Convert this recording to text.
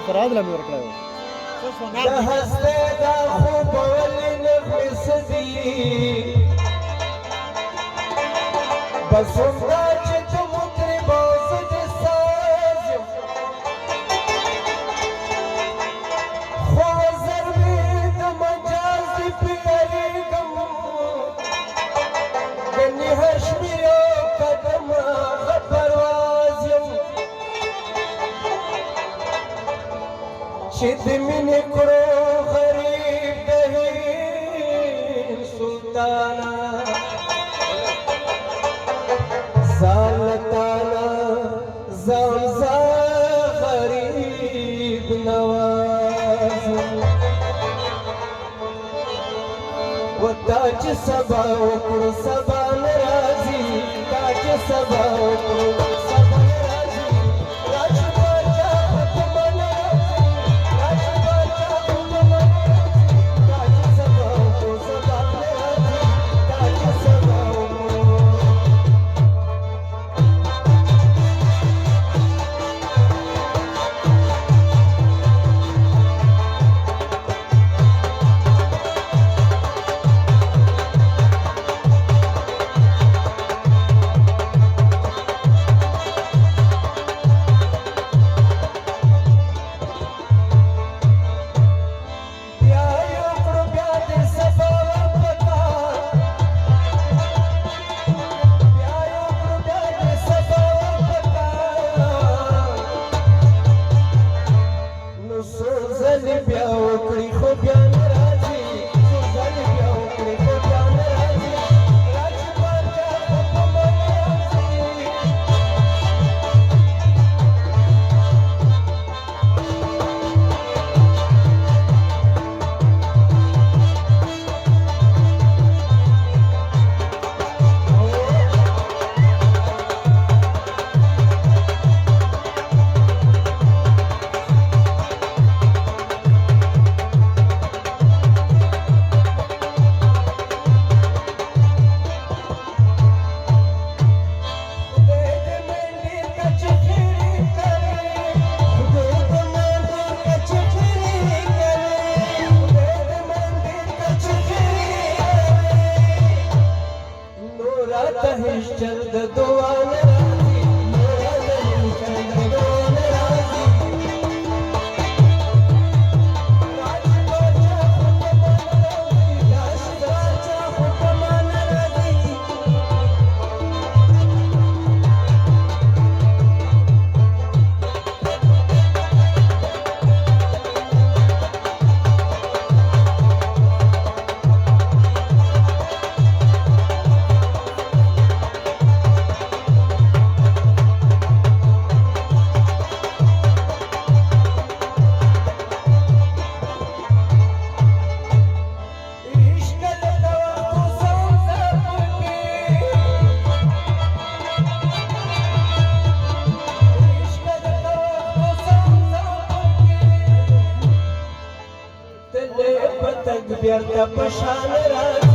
فراد لا مې ورکړی و د هسته دا خوب ولې نغمې سدي بس همدا چې ته مطرب او زه د ساز یم خو وزر مې د مجاز دې پیریږم ګنې هر شمېر یو قدم ښه پرواز یم چې د مینې کړو غریب د هند سلطانه زالتانا زمزا غریب نواز و تاج سبا وکړو سبا ناراضي تاج سبا وکړو سبا ناراضي راج باچا حکم ناراضي راج باچا حکم ناراضي تاج سبا وکړو سبا ناراضي تاج سبا وکړو چند دعا ناراضي نورا نہیں چند دعا ناراضي راج باچا حکم ناراضي راج باچا حکم ناراضي بیرته په شان راځي